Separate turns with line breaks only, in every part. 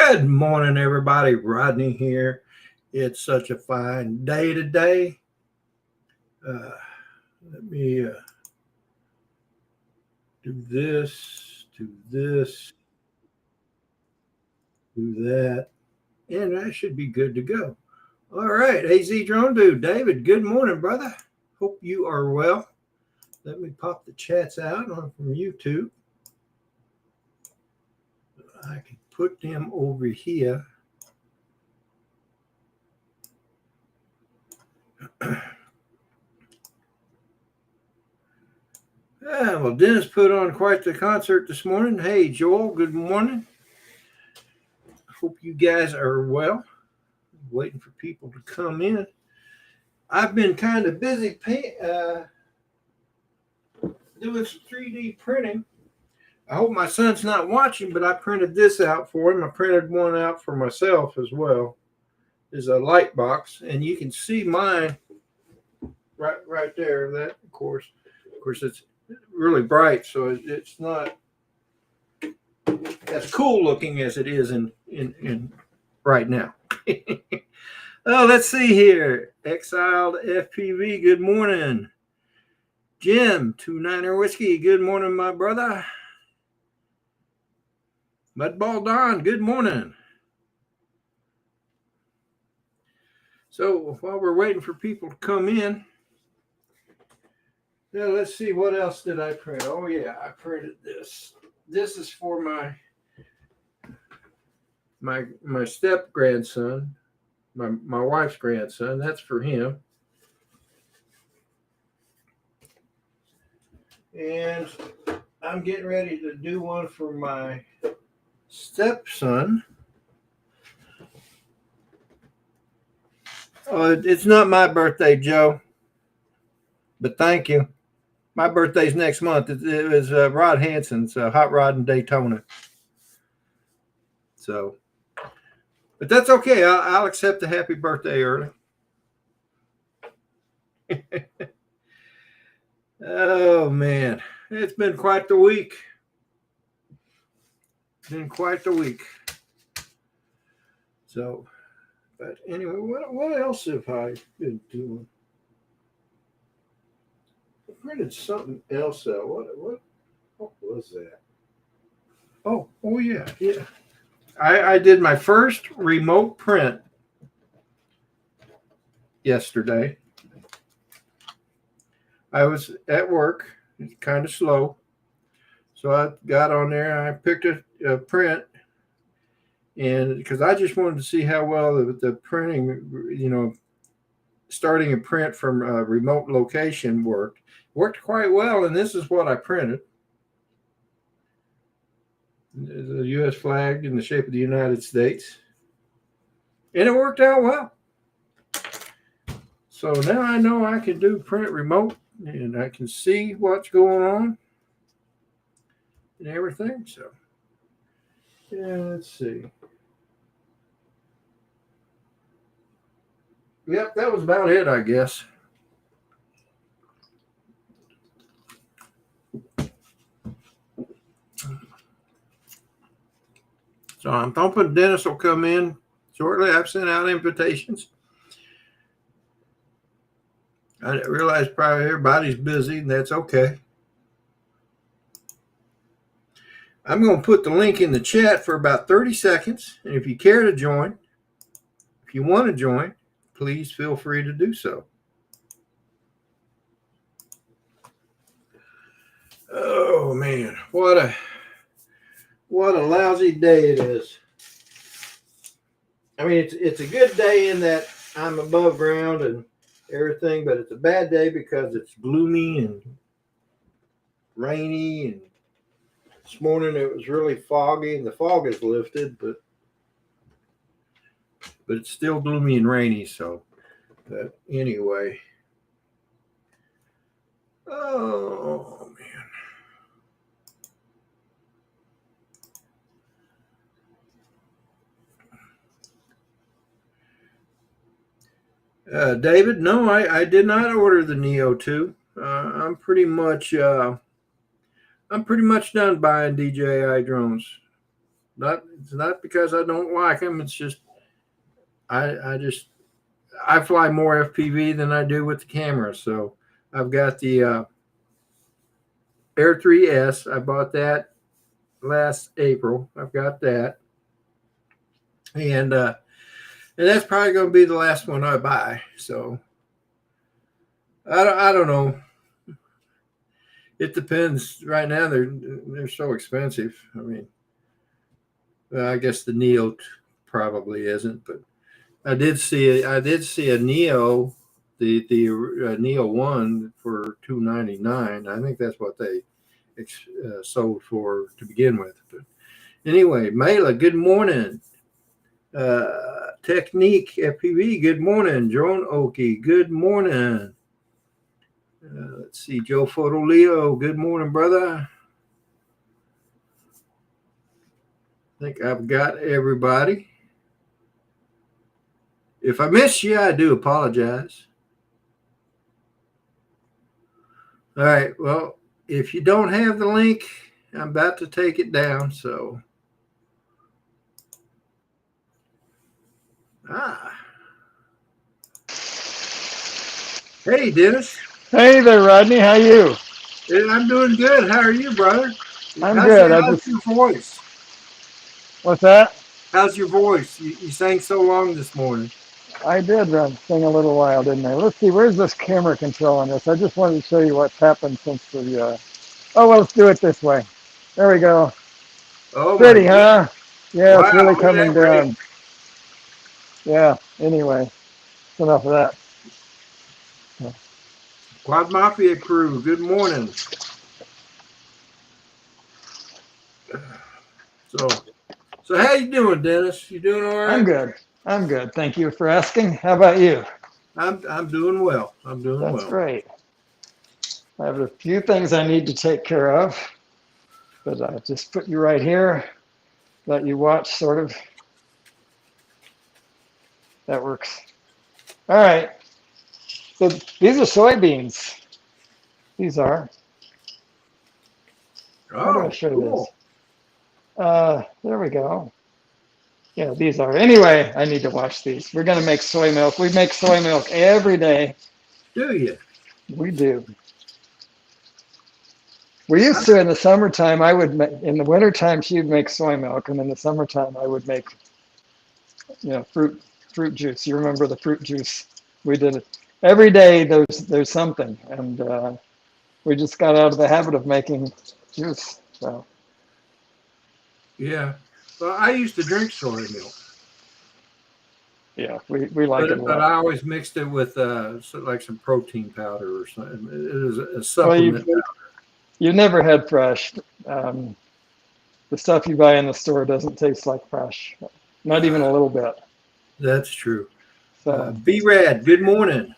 Good morning, everybody. Rodney here. It's such a fine day today. Let me do this, do that, and I should be good to go. All right, AZ Drone Dude, David, good morning, brother. Hope you are well. Let me pop the chats out from YouTube. I can put them over here. Well, Dennis put on quite the concert this morning. Hey, Joel, good morning. Hope you guys are well. Waiting for people to come in. I've been kind of busy doing some 3D printing. I hope my son's not watching, but I printed this out for him. I printed one out for myself as well. There's a light box, and you can see mine right there. That, of course, it's really bright, so it's not as cool looking as it is in right now. Oh, let's see here. Exiled FPV, good morning. Jim, 29er Whiskey, good morning, my brother. Mudball Don, good morning. So while we're waiting for people to come in, now let's see, what else did I print? Oh yeah, I printed this. This is for my step grandson, my wife's grandson. That's for him. And I'm getting ready to do one for my stepson. Oh, it's not my birthday, Joe, but thank you. My birthday's next month. It was Rod Hanson's Hot Rod in Daytona. So, but that's okay. I'll accept the happy birthday early. Oh, man. It's been quite the week. So, but anyway, what else have I been doing? I printed something else out. What was that? Oh yeah. I did my first remote print yesterday. I was at work. It's kind of slow. So I got on there. I picked a print. And because I just wanted to see how well the printing, starting a print from a remote location worked quite well. And this is what I printed. The U.S. flag in the shape of the United States. And it worked out well. So now I know I can do print remote, and I can see what's going on and everything. So, yeah, let's see. Yep, that was about it, I guess. So I'm hoping Dennis will come in shortly. I've sent out invitations. I realize probably everybody's busy, and that's okay. I'm going to put the link in the chat for about 30 seconds. And if you care to join, if you want to join, please feel free to do so. Oh, man. What a lousy day it is. I mean, it's a good day in that I'm above ground and everything, but it's a bad day because it's gloomy and rainy, and this morning it was really foggy, and the fog is lifted, but it's still gloomy and rainy. So, but anyway, oh man. David, no, I did not order the Neo 2. I'm pretty much done buying DJI drones. It's not because I don't like them. It's just I fly more FPV than I do with the camera. So I've got the Air 3S. I bought that last April. I've got that, and that's probably going to be the last one I buy. So I don't know. It depends. Right now they're so expensive. I mean, I guess the Neo probably isn't, but I did see a Neo, the Neo one for $299. I think that's what they sold for to begin with. But anyway, Mela, good morning. Technique FPV, good morning. Drone Okie, good morning. Let's see, Joe Photo Leo, good morning, brother. I think I've got everybody. If I missed you, I do apologize. All right, well, if you don't have the link, I'm about to take it down, so. Hey, Dennis.
Hey there, Rodney. How you?
I'm doing good. How are you, brother?
I'm good.
How's your voice?
What's that?
How's your voice? You sang so long this morning.
I did sing a little while, didn't I? Let's see. Where's this camera control on this? I just wanted to show you what's happened since the. Oh, well, let's do it this way. There we go.
Oh,
pretty, huh? Yeah, wow, it's really coming down.
Rain.
Yeah. Anyway, it's enough of that.
Quad Mafia crew, good morning. So how you doing, Dennis? You doing all right?
I'm good. I'm good. Thank you for asking. How about you?
I'm doing well. I'm doing well.
That's great. I have a few things I need to take care of, but I'll just put you right here, let you watch, sort of. That works. All right. So these are soybeans. These are. How do I show
cool.
this? There we go. Yeah, these are. Anyway, I need to watch these. We're going to make soy milk. We make soy milk every day.
Do you?
We do. We used to in the summertime. I would make, in the wintertime, she would make soy milk, and in the summertime, I would make, fruit juice. You remember the fruit juice? We did it every day. There's something, and we just got out of the habit of making juice. So.
Yeah. Well, I used to drink soy milk.
Yeah, we like it a lot.
But I always mixed it with like some protein powder or something. It is a supplement powder.
You never had fresh. The stuff you buy in the store doesn't taste like fresh. Not even a little bit.
That's true.
So,
B-Rad, good morning.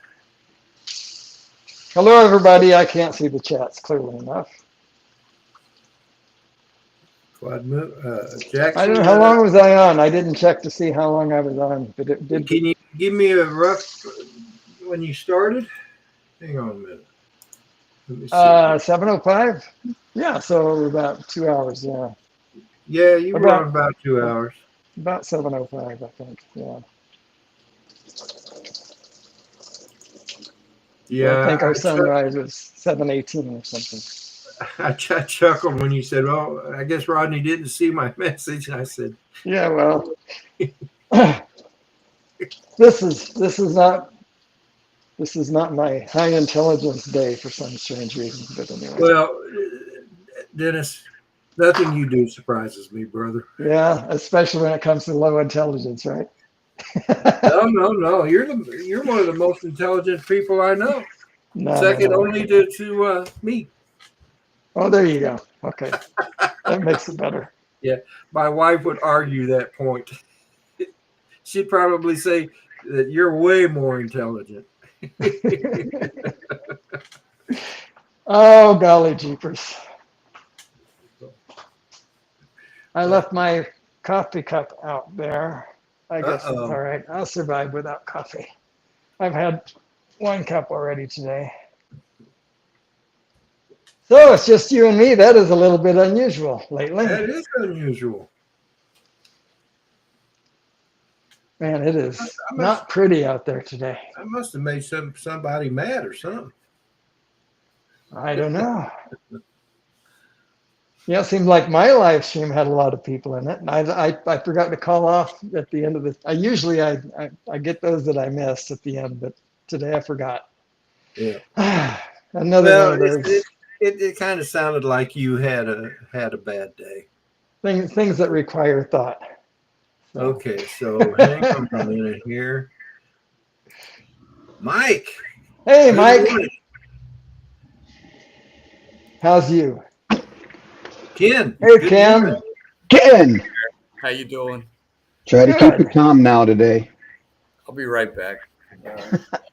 Hello, everybody. I can't see the chats clearly enough.
Jackson,
I don't know, how long was I on? I didn't check to see how long I was on, but it did.
Can you give me a rough when you started? Hang on a minute.
7:05? Yeah, so about 2 hours, yeah.
Yeah, you were on about 2 hours.
About 7:05, I think, yeah.
Yeah.
I think our sunrise was 7:18 or something.
I chuckled when you said, "Oh, I guess Rodney didn't see my message." I said,
"Yeah, well, this is not my high intelligence day for some strange reason." But anyway.
Well, Dennis, nothing you do surprises me, brother.
Yeah, especially when it comes to low intelligence, right?
No. You're one of the most intelligent people I know. Second only to me.
Oh, there you go. Okay, that makes it better.
Yeah, my wife would argue that point. She'd probably say that you're way more intelligent.
Oh, golly jeepers. I left my coffee cup out there. I guess it's all right. I'll survive without coffee. I've had 1 cup already today. So it's just you and me. That is a little bit unusual lately.
That is unusual.
Man, it is
I must,
not pretty out there today.
I must have made somebody mad or something.
I don't know. Yeah, it seemed like my live stream had a lot of people in it, and I forgot to call off at the end of the. I get those that I missed at the end, but today I forgot.
Yeah.
Another
Well,
one of those
it kind of sounded like you had a bad day.
things that require thought. So.
Okay, so hang on a minute here. Mike.
Hey,
good
Mike.
morning.
How's you?
Ken.
Hey,
good
Ken.
morning.
Ken,
How you doing?
try to keep
Good.
it calm now today.
I'll be right back.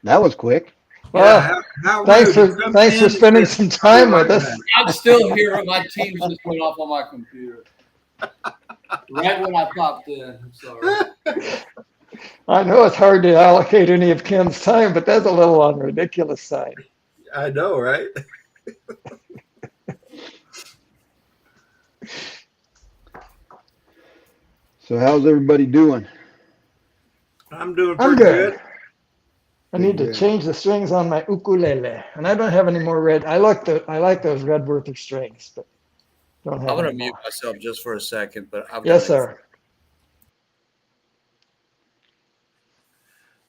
That was quick.
Well,
Yeah, how
thanks
rude.
for spending some time with us.
I'm still here. My Teams just went off on my computer. Right when I popped in. Sorry.
I know it's hard to allocate any of Ken's time, but that's a little on the ridiculous side.
I know, right?
So how's everybody doing?
I'm doing
I'm
pretty
good.
good.
I need to
Good.
change the strings on my ukulele, and I don't have any more red. I like those red Werther strings, but don't have
I'm gonna
any
mute
more.
myself just for a second, but I've
Yes,
got to
sir.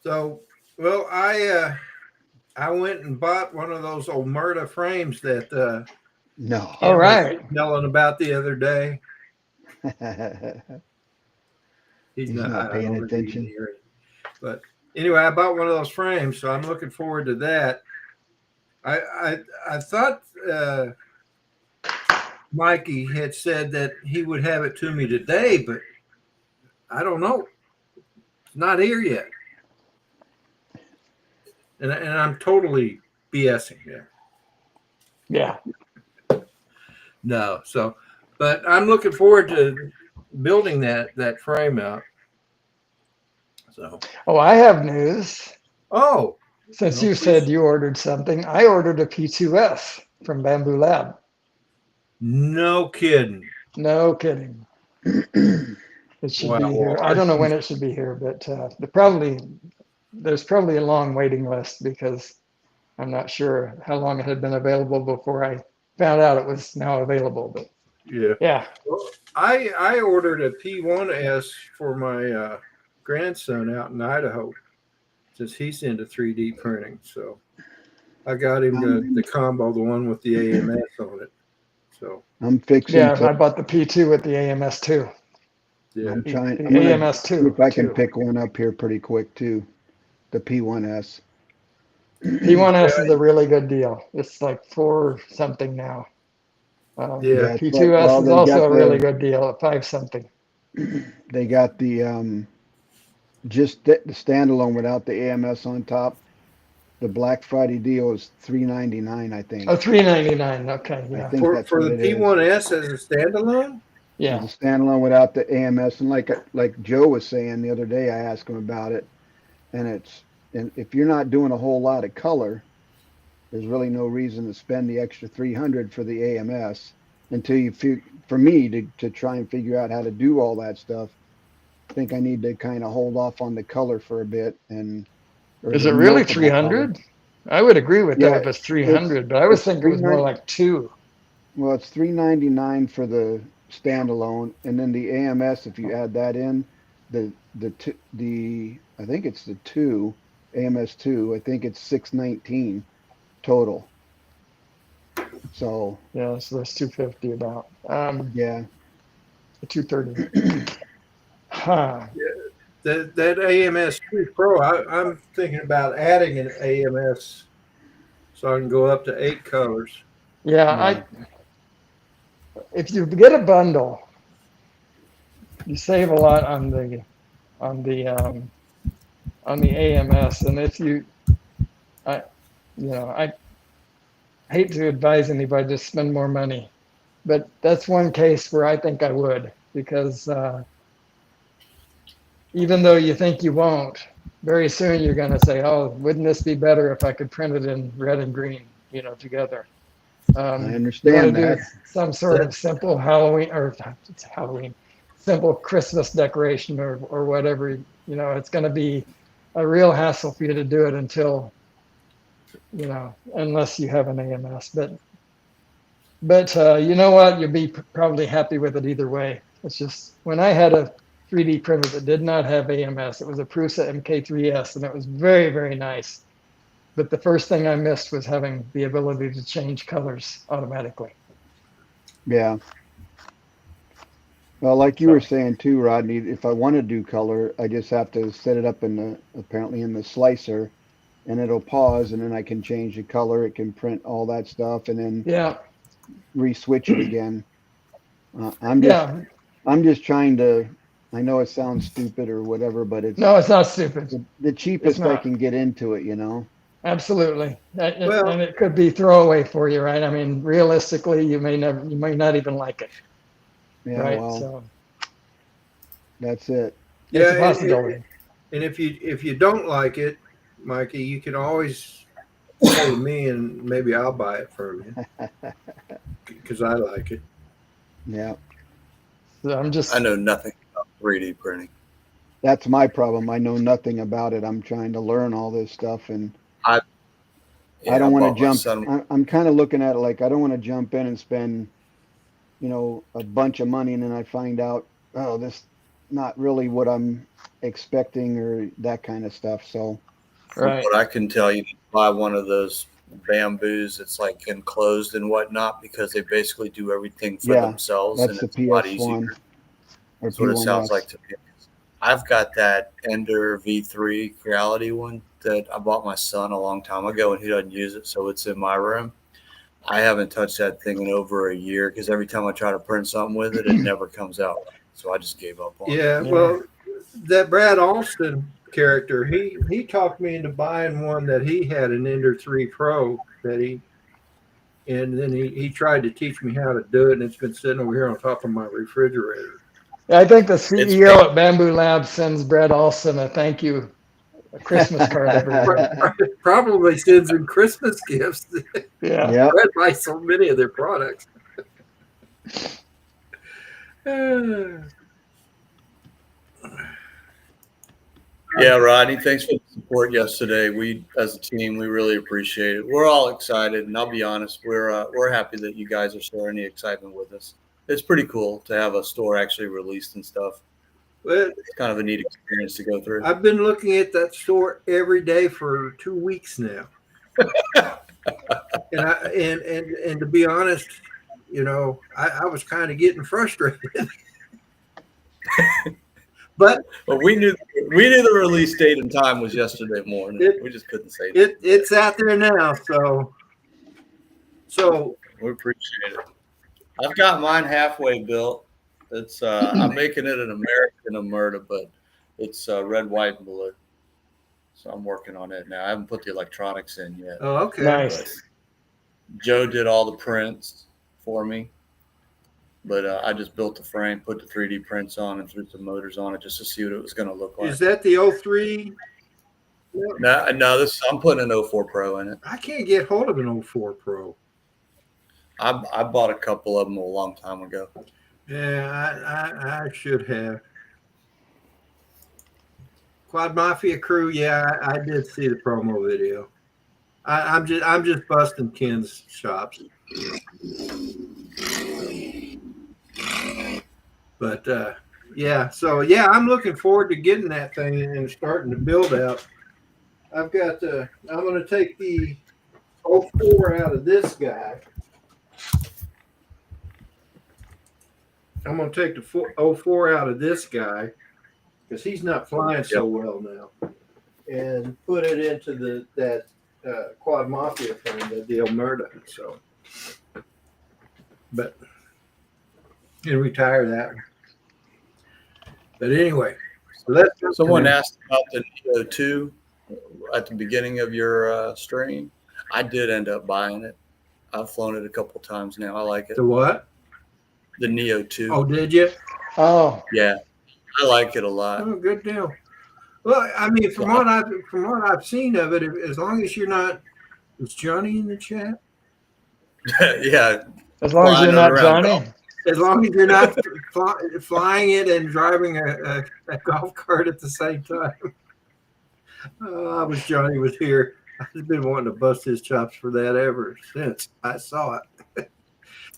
So, well, I went and bought one of those Omerta frames that
No.
All
Ken was
right.
yelling about the other day.
He's
I
not
don't
paying
know if he can
attention.
hear it. But anyway, I bought one of those frames, so I'm looking forward to that. I thought Mikey had said that he would have it to me today, but I don't know. It's not here yet. And I'm totally BSing there.
Yeah.
No, so, but I'm looking forward to building that frame out. So,
Oh, I have news.
oh,
Since
no,
you said you ordered something, I ordered a P2S from Bamboo Lab.
no kidding.
No kidding. It should
Wow.
be here. I don't know when it should be here, but there's probably a long waiting list because I'm not sure how long it had been available before I found out it was now available. But
Yeah.
yeah,
Well, I ordered a P1S for my grandson out in Idaho since he's into 3D printing. So I got him the combo, the one with the AMS on it. So
I'm fixing
yeah,
to.
I bought the P2 with the AMS too.
yeah,
I'm trying.
The
I'm gonna
AMS
see if I can
too.
pick one up here pretty quick too. The P1S.
P1S is a really good deal. It's like 4 something now.
Yeah.
It's like,
P2S
well,
is
they
also a
got
really good deal at 5 something.
they got the just the standalone without the AMS on top. The Black Friday deal is $399, I think.
Oh, $399. Okay,
I
yeah,
think that's
For
what
the
it is.
P1S as a standalone.
yeah.
It's a standalone without the AMS, and like Joe was saying the other day, I asked him about it, and if you're not doing a whole lot of color, there's really no reason to spend the extra 300 for the AMS until for me to try and figure out how to do all that stuff. I think I need to kind of hold off on the color for a bit or
Is
the
it really
multiple color.
300? I would agree with
Yeah,
that if it's 300, but I was
it's
thinking it was more like 2.
Well, it's $399 for the standalone, and then the AMS, if you add that in, the I think it's the 2 AMS 2. I think it's $619 total. So
Yeah, so that's 250 about.
yeah,
230. Huh.
That AMS 2 Pro, I'm thinking about adding an AMS so I can go up to 8 colors.
Yeah, if you get a bundle, you save a lot on the AMS, and if I hate to advise anybody to spend more money, but that's one case where I think I would, because even though you think you won't, very soon you're going to say, "Oh, wouldn't this be better if I could print it in red and green, together?"
I
You want
understand
to do
that.
some sort of simple Halloween, simple Christmas decoration or whatever. You know, it's going to be a real hassle for you to do it until, you know, unless you have an AMS. But you know what? You'll be probably happy with it either way. It's just when I had a 3D printer that did not have AMS, it was a Prusa MK3S, and it was very, very nice. But the first thing I missed was having the ability to change colors automatically.
Yeah. Well, like you were saying too, Rodney, if I want to do color, I just have to set it up apparently in the slicer, and it'll pause, and then I can change the color. It can print all that stuff, and then
Yeah.
re-switch it again. I'm just trying to. I know it sounds stupid or whatever, but it's
No, it's not stupid.
the cheapest
It's
I
not.
can get into it. You know.
Absolutely.
Well-
And it could be throwaway for you, right? I mean, realistically, you may not even like it,
Yeah.
right?
Well,
So
that's it.
it's a
Yeah,
possibility.
and if you don't like it, Mikey, you can always call me and maybe I'll buy it from you because I like it.
Yeah.
So I'm just.
I know nothing about 3D printing.
That's my problem. I know nothing about it. I'm trying to learn all this stuff, and I don't want to jump. I'm kind of looking at it like I don't want to jump in and spend, you know, a bunch of money, and then I find out, oh, this not really what I'm expecting or that kind of stuff. So,
Right.
What I can tell you, buy one of those bamboos that's like enclosed and whatnot, because they basically do everything for themselves.
that's
and
the
it's a lot
PS1
easier.
or
That's what it
P1S.
sounds like to me. I've got that Ender V3 Reality one that I bought my son a long time ago, and he doesn't use it, so it's in my room. I haven't touched that thing in over a year because every time I try to print something with it, it never comes out. So I just gave up on it.
Yeah, well, that Brad Alston character, he talked me into buying one that he had, an Ender 3 Pro and then he tried to teach me how to do it, and it's been sitting over here on top of my refrigerator.
I think the CEO at Bamboo Labs sends Brad Olson a thank you, a Christmas card every year.
Probably sends him Christmas gifts.
Yeah.
Yep.
Brad buys so many of their products.
Yeah, Rodney, thanks for the support yesterday. We, as a team, we really appreciate it. We're all excited, and I'll be honest, we're happy that you guys are sharing the excitement with us. It's pretty cool to have a store actually released and stuff.
But
It's kind of a neat experience to go through.
I've been looking at that store every day for 2 weeks now. and to be honest, you know, I was kind of getting frustrated. But
we knew the release date and time was yesterday morning. We just couldn't say it.
It's out there now, so
We appreciate it. I've got mine halfway built. It's I'm making it an American Omerta, but it's red, white, and blue. So I'm working on it now. I haven't put the electronics in yet.
oh, okay.
Nice.
Joe did all the prints for me, but I just built the frame, put the 3D prints on, and threw some motors on it just to see what it was going to look like.
Is that the 03?
No, I'm putting an 04 Pro in it.
I can't get hold of an 04 Pro.
I bought a couple of them a long time ago.
Yeah, I should have. Quad Mafia Crew, yeah, I did see the promo video. I'm just busting Ken's chops. But yeah, so yeah, I'm looking forward to getting that thing and starting to build out. I've got I'm going to take the 04 out of this guy. I'm going to take the 04 out of this guy because he's not flying so well now, and put it into that Quad Mafia frame, the Omerta. So, but and retire that one. But anyway,
Someone asked about the Neo 2 at the beginning of your stream. I did end up buying it. I've flown it a couple times now. I like it.
The what?
The Neo 2.
Oh, did you?
Oh,
Yeah, I like it a lot.
Oh, good deal. Well, I mean, from what I've seen of it, as long as you're not, is Johnny in the chat?
Yeah,
as long as you're not
Flying around
Johnny.
as long as you're not flying it and driving a golf cart at the same time. I wish Johnny was here. I've been wanting to bust his chops for that ever since I saw it.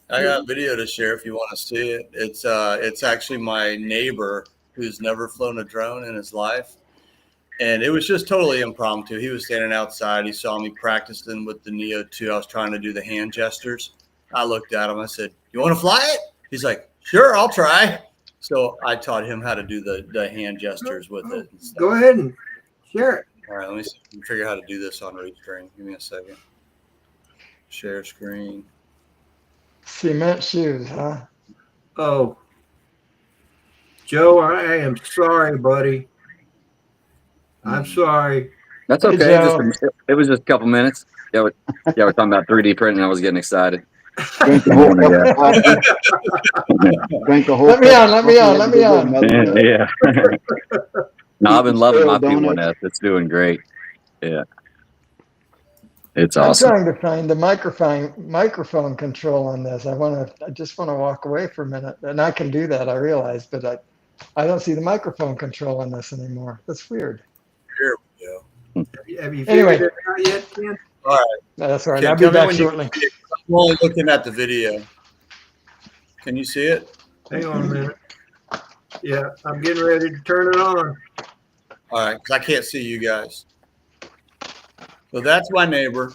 I got a video to share if you want to see it. It's actually my neighbor who's never flown a drone in his life. And it was just totally impromptu. He was standing outside. He saw me practicing with the Neo 2. I was trying to do the hand gestures. I looked at him. I said, "You want to fly it?" He's like, "Sure, I'll try." So I taught him how to do the hand gestures with it. And stuff.
Go ahead and share it.
All right, let me see if I can figure out how to do this on Restream. Give me a second. Share screen.
Cement shoes, huh?
Oh, Joe, I am sorry, buddy. I'm sorry.
That's
Hey,
okay.
Joe.
It was just a couple minutes. Yeah, we're talking about 3D printing. I was getting excited.
Drink the whole, drink the whole.
Let me on.
Yeah. No, I've been loving my
Donuts.
P1S. It's doing great. Yeah. It's
I'm
awesome.
trying to find the microphone control on this. I just want to walk away for a minute, and I can do that. I realize, but I don't see the microphone control on this anymore. That's weird.
Here we go.
Have you
Anyway.
figured it out yet, Ken?
All right.
That's all right.
Ken,
I'll be
tell me
back
when you
shortly.
can see it. I'm only looking at the video. Can you see it?
Hang on a minute. Yeah, I'm getting ready to turn it on.
All right, because I can't see you guys. So that's my neighbor,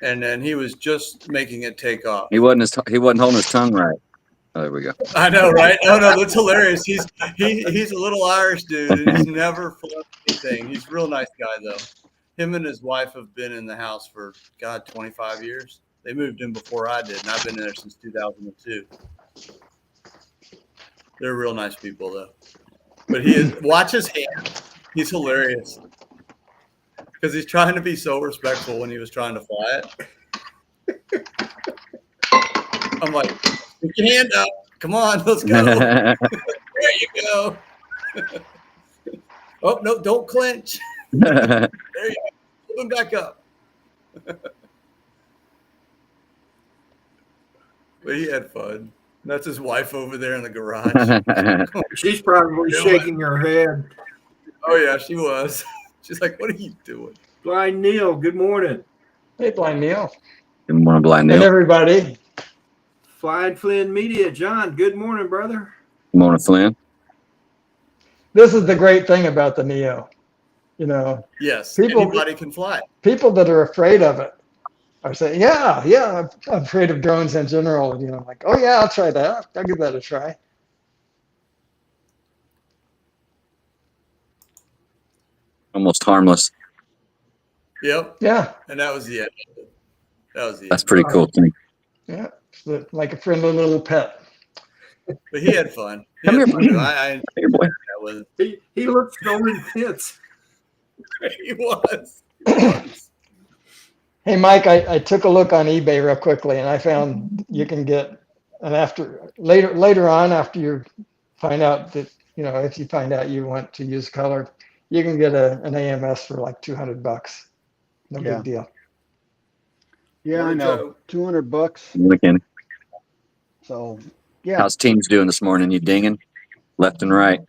and then he was just making it take off.
He wasn't holding his tongue right. Oh, there we go.
I know, right? Oh no, that's hilarious. He's a little Irish dude, and he's never flown anything. He's a real nice guy though. Him and his wife have been in the house for 25 years. They moved in before I did, and I've been in there since 2002. They're real nice people though. But watch his hand. He's hilarious because he's trying to be so respectful when he was trying to fly it. I'm like, "Put your hand up. Come on, let's go." There you go. Oh, no, don't clench. There you go. Pull him back up. But he had fun. That's his wife over there in the garage.
She's probably shaking her head.
Oh, yeah, she was. She's like, "What are you doing?"
Blind Neil, good morning.
Hey, Blind Neil.
Didn't want to blind
And
Neil.
everybody.
Flying Flynn Media, John, good morning, brother.
Mona Flynn.
This is the great thing about the Neo. You know,
Yes,
People-
anybody can fly.
people that are afraid of it are saying, yeah, I'm afraid of drones in general. You know, like, oh yeah, I'll try that. I'll give that a try.
Almost harmless.
Yep,
Yeah,
and that was the end. That was the end.
That's pretty cool thing.
yeah. It's like a friendly little pet.
But he had fun. He
Come
had
here,
fun.
boy.
I
Here, boy.
that was
He looks so intense.
he was. He was.
Hey, Mike, I took a look on eBay real quickly, and I found you can get later on after you find out that, you know, if you find out you want to use color, you can get an AMS for like $200. No
Yeah.
big deal.
Yeah, I know. $200.
Looking.
So yeah,
How's teams doing this morning? You dinging left and right.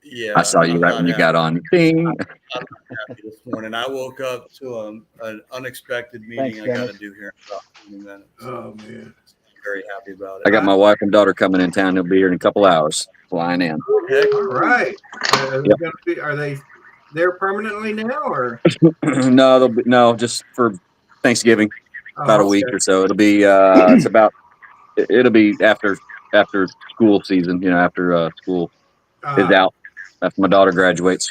Yeah,
I saw you
I'm
right
not
when you
happy.
got on. Ding.
I'm not happy this morning. I woke up to an unexpected meeting
Thanks,
I got to
Dennis.
do here in about 20 minutes.
Oh, man.
I'm very happy about it.
I got my wife and daughter coming in town. They'll be here in a couple hours. Flying in.
Heck,
All right.
Yep.
Are they there permanently now, or?
No, just for Thanksgiving, about a week
okay.
or so. It'll be it'll be after school season. You know, after school is out. After my daughter graduates.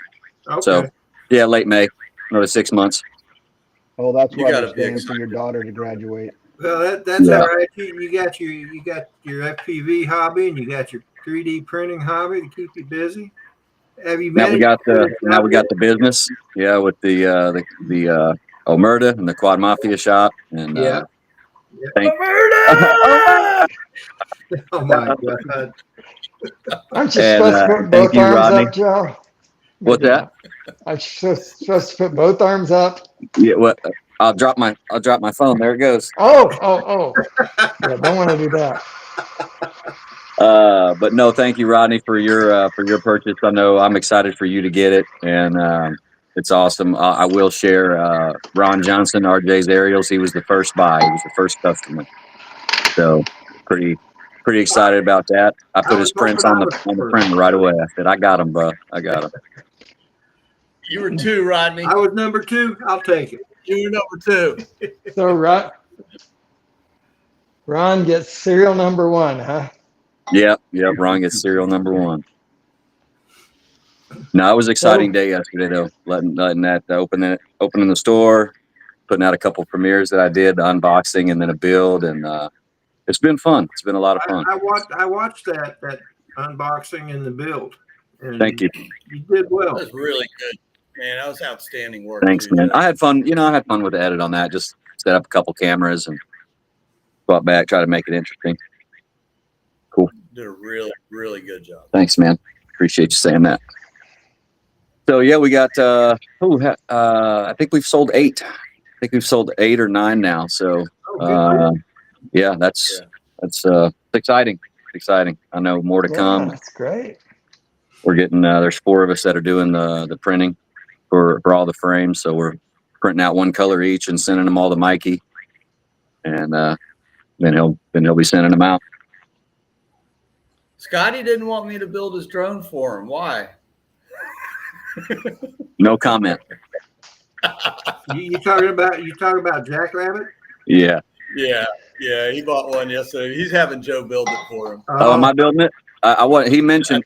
Okay.
So yeah, late May, another 6 months.
oh, that's
You
why
gotta
you're
be
staying for
excited.
your daughter to graduate.
Well, that's
Yeah.
all right. You got your FPV hobby, and you got your 3D printing hobby to keep you busy. Have you
Now we
managed
got the business. Yeah, with the Omerta and the Quad Mafia shop and
Yeah.
thank-
Oh my God.
Aren't you
And,
supposed to put
thank
both
you,
arms
Rodney.
up, Joe?
What's
Maybe
that?
not. I'm supposed to put both arms up.
Yeah, what? I'll drop my phone. There it goes.
Oh. Yeah, don't want to do that.
But no, thank you, Rodney, for your purchase. I know I'm excited for you to get it, and it's awesome. I will share Ron Johnson, RJ's Aerials. He was the first buy. He was the first customer. So pretty excited about that. I put his prints on the printer right away. I said, I got him, bro. I got him.
You were 2, Rodney.
I was number 2. I'll take it.
You were number 2.
So Ron gets serial number 1, huh?
Yep. Ron gets serial number 1. No, it was an exciting day yesterday, though. Letting that opening the store, putting out a couple premieres that I did, the unboxing, and then a build, and it's been fun. It's been a lot of fun.
I watched that unboxing and the build. And
Thank you.
You did well.
That was really good, man. That was outstanding work.
Thanks,
too,
man.
Jeff.
I had fun. I had fun with the edit on that. Just set up a couple cameras and go out back, try to make it interesting. Cool.
Did a really, really good job.
Thanks, man. Appreciate you saying that. So yeah, we got. I think we've sold 8. I think we've sold 8 or 9 now. So yeah, that's exciting. Exciting. I know more to come.
That's great.
We're getting there's 4 of us that are doing the printing for all the frames. So we're printing out 1 color each and sending them all to Mikey, and then he'll be sending them out.
Scotty didn't want me to build his drone for him. Why?
No comment.
You talking about Jackrabbit?
Yeah.
Yeah. He bought one yesterday. He's having Joe build it for him.
Oh, am I building it? I want. He mentioned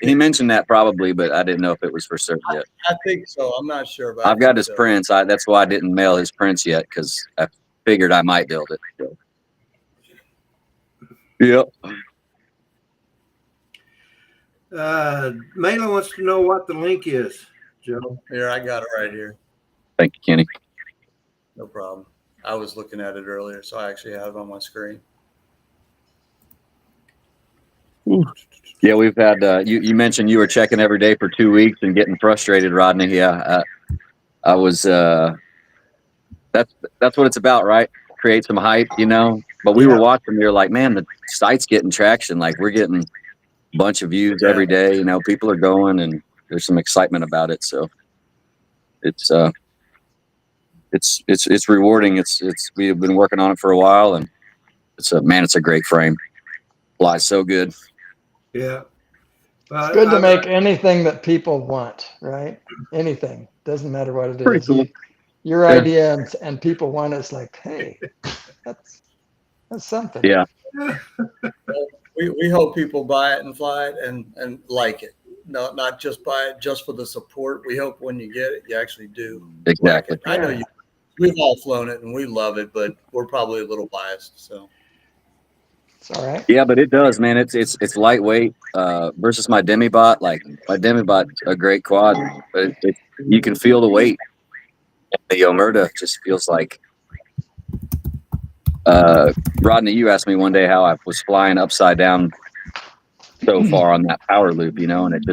that probably, but I didn't know if it was for certain yet.
I think so. I'm not sure about.
I've got his prints. That's why I didn't mail his prints yet, because I figured I might build it. So. Yep.
Mela wants to know what the link is, Joe.
Here, I got it right here.
Thank you, Kenny.
No problem. I was looking at it earlier, so I actually have it on my screen.
Yeah, we've had. You mentioned you were checking every day for 2 weeks and getting frustrated, Rodney. Yeah, I was. That's what it's about, right? Create some hype, But we were watching. We were like, man, the site's getting traction. Like, we're getting a bunch of views every day. People are going, and there's some excitement about it. So it's rewarding. We've been working on it for a while, and it's a great frame. Flies so good.
Yeah.
It's good to make anything that people want, right? Anything. Doesn't matter what it
Pretty
is.
cool.
Your idea and people want it's like, hey, that's something.
Yeah.
We hope people buy it and fly it and like it. No, not just buy it just for the support. We hope when you get it, you actually do.
Exactly.
Like it. I know we've all flown it and we love it, but we're probably a little biased. So
it's all right.
Yeah, but it does, man. It's lightweight versus my Demibot. Like, my Demibot's a great quad, but you can feel the weight. The Omerta just feels like. Rodney, you asked me one day how I was flying upside down so far on that power loop, and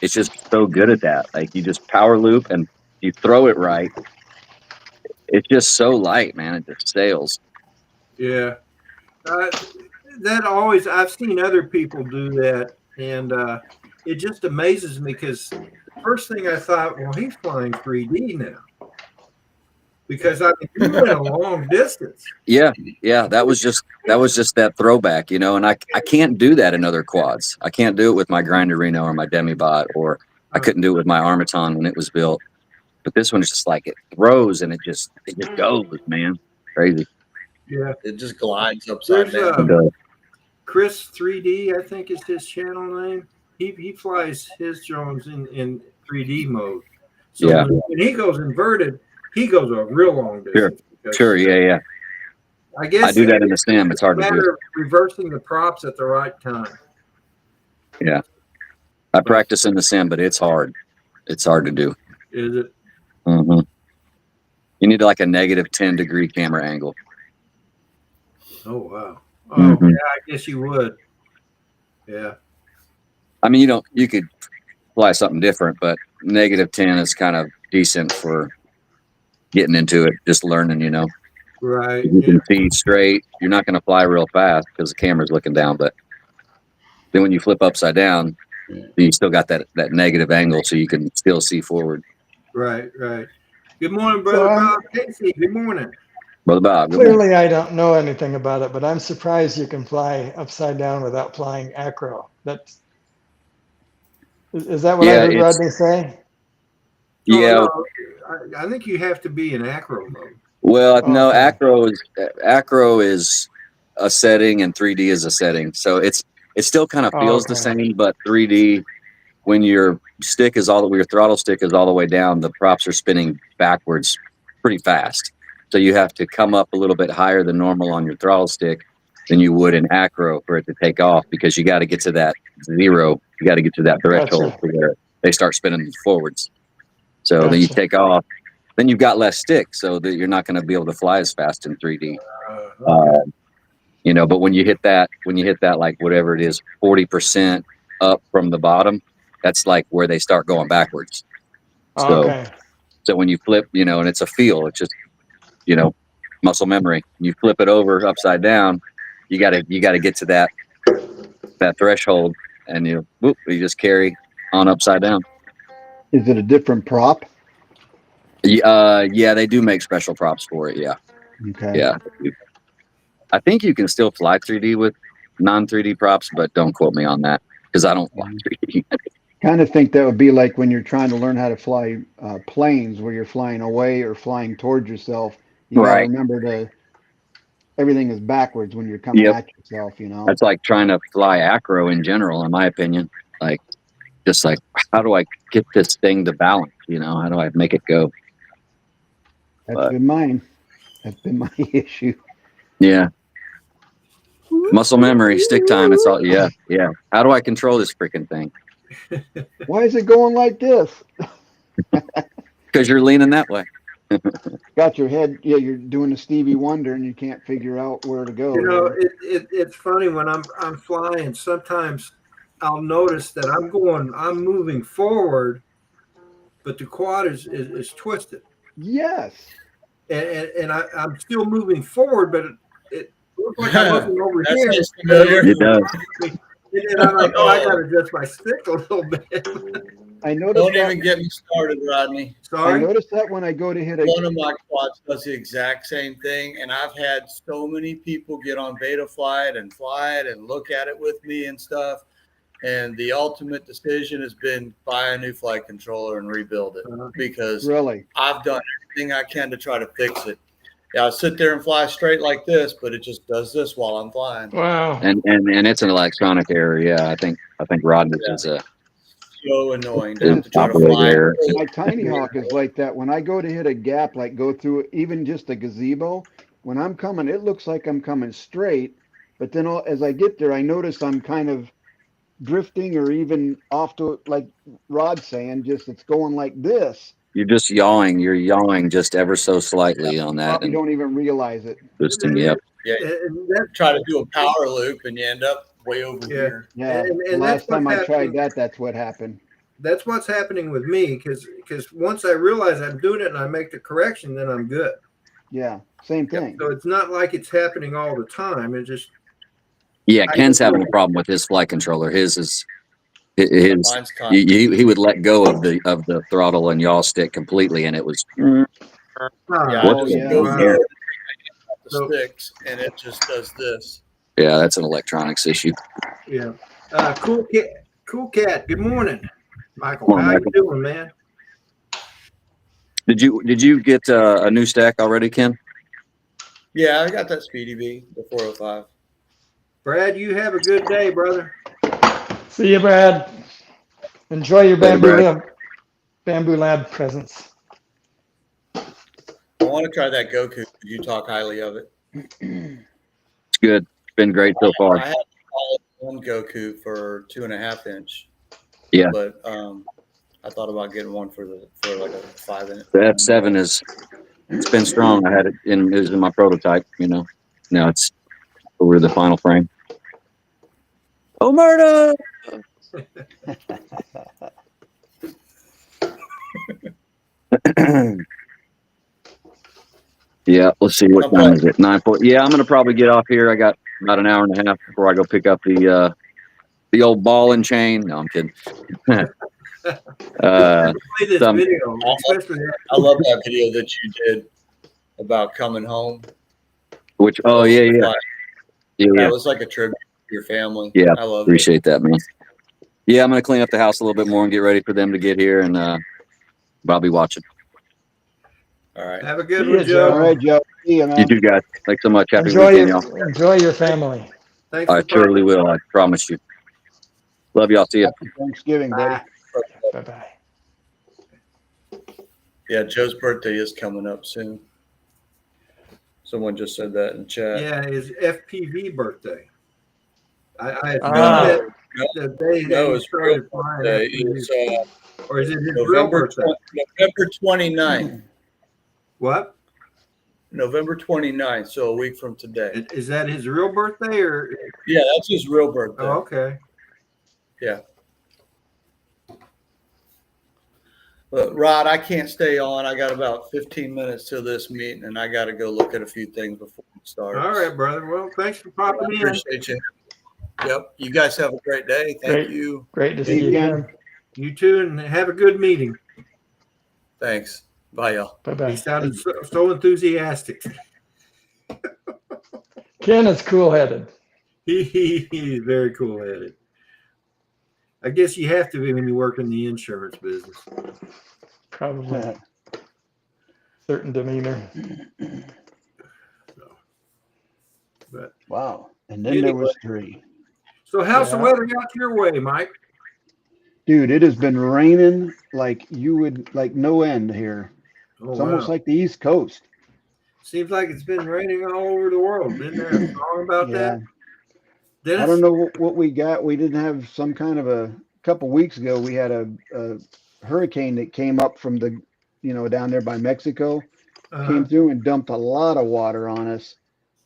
it's just so good at that. Like, you just power loop and you throw it right. It's just so light, man. It just sails.
Yeah. I've seen other people do that, and it just amazes me, because the first thing I thought, well, he's flying 3D now, because he went a long distance.
Yeah, that was just that throwback, and I can't do that in other quads. I can't do it with my Grinder Reno or my Demibot, or I couldn't do it with my Armaton when it was built. But this one is just like, it throws and it just goes, man. Crazy.
Yeah.
it just glides upside
There's
down.
Chris 3D, I think is his channel name. He flies his drones in 3D mode. So when he goes inverted, he goes a real long distance.
Sure, yeah.
I guess
I do that in the sim. It's hard to do.
Matter of reversing the props at the right time.
Yeah. I practice in the sim, but it's hard. It's hard to do.
Is it?
Mm-hmm. You need like a -10-degree camera angle.
Oh wow. Oh
Mhm.
yeah, I guess you would. Yeah.
I mean, you could fly something different, but -10 is kind of decent for getting into it, just learning,
Right.
You can see straight. You're not going to fly real fast because the camera's looking down, but Then when you flip upside down, you still got that negative angle, so you can still see forward.
Right. Good morning,
So
brother Bob. Casey, good morning.
Brother Bob, good morning.
clearly I don't know anything about it, but I'm surprised you can fly upside down without flying acro. Is that what I
Yeah,
heard
it's-
Rodney say?
Yeah.
Oh, no, I think you have to be in acro mode.
Well, no,
Okay.
acro is a setting and 3D is a setting. So it still kind of feels the
Okay.
same, but 3D, when your throttle stick is all the way down, the props are spinning backwards pretty fast. So you have to come up a little bit higher than normal on your throttle stick than you would in acro for it to take off, because you got to get to that zero. You got to get to that threshold
Gotcha.
where they start spinning forwards. So then you
Gotcha.
take off. Then you've got less stick, so that you're not going to be able to fly as fast in 3D.
Okay.
But when you hit that, like whatever it is, 40% up from the bottom, that's like where they start going backwards. So
Okay.
when you flip, and it's a feel, it's just, muscle memory. You flip it over upside down, you gotta get to that threshold, and you just carry on upside down.
Is it a different prop?
Yeah, they do make special props for it. Yeah.
Okay.
Yeah. I think you can still fly 3D with non-3D props, but don't quote me on that because I don't fly 3D.
Kind of think that would be like when you're trying to learn how to fly planes, where you're flying away or flying towards yourself. You got to
Right.
remember everything is backwards when you're coming
Yep.
at yourself,
That's like trying to fly acro in general, in my opinion. Like, just like, how do I get this thing to balance? How do I make it go?
That's been mine. That's been my issue.
Yeah. Muscle memory, stick time. It's all, yeah. How do I control this freaking thing?
Why is it going like this?
Because you're leaning that way.
Got your head, you're doing a Stevie Wonder and you can't figure out where to go.
It's funny when I'm flying. Sometimes I'll notice that I'm moving forward, but the quad is twisted.
Yes.
And I'm still moving forward, but it looks like I'm looking over
That
here.
sounds familiar.
It does.
And I'm like, I got to adjust my stick a little bit.
I noticed
Don't
that.
even get me started, Rodney.
I
Sorry.
noticed that when I go to hit
One of my quads does the exact same thing, and I've had so many people get on Beta fly it and look at it with me and stuff. And the ultimate decision has been buy a new flight controller and rebuild it, because
really,
I've done everything I can to try to fix it. Yeah, I sit there and fly straight like this, but it just does this while I'm flying.
Wow.
And it's an electronic error. Yeah, I think Rodney's is a
So annoying to
is
have to try to
operator
fly.
error.
my tiny hawk is like that. When I go to hit a gap, like go through even just a gazebo, when I'm coming, it looks like I'm coming straight. But then as I get there, I notice I'm kind of drifting or even off to, like Rod's saying, just it's going like this.
You're just yawing. You're yawing just ever so slightly on that.
Probably don't even realize it.
Boosting, yep.
Yeah,
And that,
try to do a power loop and you end up way over here.
Yeah.
And
the last
that's what's
time I tried
happening.
that's what happened.
That's what's happening with me, because once I realize I'm doing it and I make the correction, then I'm good.
Yeah. Same thing.
So it's not like it's happening all the time. It's just
Ken's having a problem with his flight controller. His
Mine's constant.
he would let go of the throttle and yaw stick completely, and it was
Yeah, I
What's
just
yeah.
go
Wow.
here, the
So-
sticks, and it just does this.
yeah, that's an electronics issue.
Yeah. Cool cat. Good morning, Michael.
Morning,
How
Michael.
you doing, man?
Did you get a new stack already, Ken?
Yeah, I got that Speedy B, the 405.
Brad, you have a good day, brother.
See you, Brad. Enjoy your
Later,
bamboo lab presents.
I want to try that Goku. You talk highly of it.
It's good. It's been great so far.
I had one Goku for 2.5 inch.
Yeah.
But I thought about getting one for like a 5 inch.
The F7 it's been strong. I had it was in my prototype. Now it's over the final frame. Oh, murder! Yeah, let's see, what time is it? 9:40. Yeah, I'm gonna probably get off here. I got about an hour and a half before I go pick up the the old ball and chain. No, I'm kidding.
Play this
some-
video, especially
I love that video that you did about coming home.
Which? Oh yeah, yeah, yeah,
That
yeah.
was like a tribute to your family.
Yeah,
I love it.
Appreciate that, man. Yeah, I'm gonna clean up the house a little bit more and get ready for them to get here, and I'll be watching.
All right.
have a good
See ya,
one,
Joe.
All
Joe.
right, Joe. See you, man.
You too, guys. Thanks so much. Happy
Enjoy
weekend, y'all.
your family.
Thanks
I
for
surely will. I promise you. Love y'all. See ya.
Happy Thanksgiving, buddy.
Bye.
Bye bye.
Yeah, Joe's birthday is coming up soon. Someone just said that in chat.
Yeah, his FPV birthday. I had
Ah.
filmed it the day
No,
that he
it's
started
real
flying
birthday.
FPV.
It's
Or is it his real
November
birthday?
November 29th.
What?
November 29th, so a week from today.
Is that his real birthday or?
Yeah, that's his real birthday.
Oh, okay.
But Rod, I can't stay on. I got about 15 minutes till this meeting, and I got to go look at a few things before we start.
All right, brother. Well, thanks for
I
popping in.
appreciate you. Yep. You guys have a great day. Thank you.
Great to
See
see
you
you
again.
again.
You too, and have a good meeting.
Thanks. Bye, y'all.
Bye
He
bye.
sounded so enthusiastic.
Ken is cool headed.
He's very cool-headed. I guess you have to be when you work in the insurance business.
Probably certain demeanor.
But
Wow. And then there was 3.
so, how's the
Yeah.
weather out your way, Mike?
Dude, it has been raining like no end here.
Oh,
It's almost
wow.
like the East Coast.
Seems like it's been raining all over the world. Isn't there a song about that? Dennis?
I don't know what we got. We didn't have some kind of a couple weeks ago. We had a hurricane that came up from down there by Mexico, came through and dumped a lot of water on us.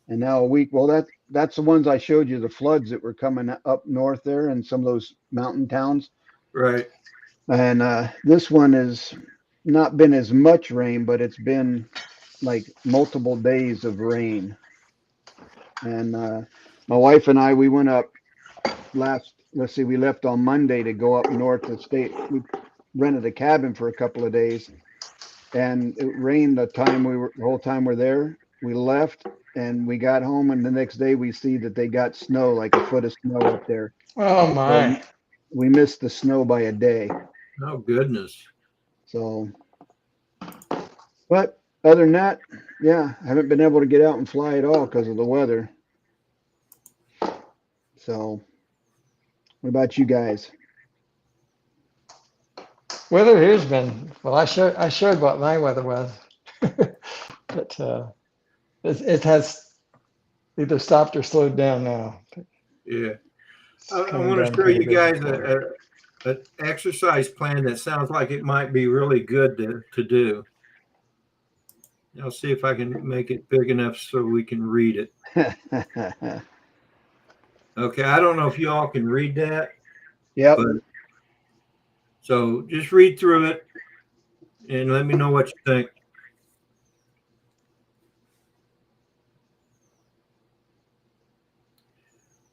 And now a week. Well, that's the ones I showed you, the floods that were coming up north there and some of those mountain towns.
Right.
And this one has not been as much rain, but it's been like multiple days of rain. And my wife and I, we went up we left on Monday to go up north to state. We rented a cabin for a couple of days, and it rained the whole time we're there. We left and we got home, and the next day we see that they got snow, like a foot of snow up there.
Oh my.
We missed the snow by a day.
Oh, goodness.
So, but other than that, yeah, I haven't been able to get out and fly at all because of the weather. So, what about you guys?
Weather here's been, well, I showed what my weather was. But it has either stopped or slowed down now.
Yeah.
It's
I
coming
want to
down
show
pretty
you
good
guys
before.
an exercise plan that sounds like it might be really good to do. I'll see if I can make it big enough so we can read it. Okay, I don't know if you all can read that.
Yep.
But, so just read through it and let me know what you think.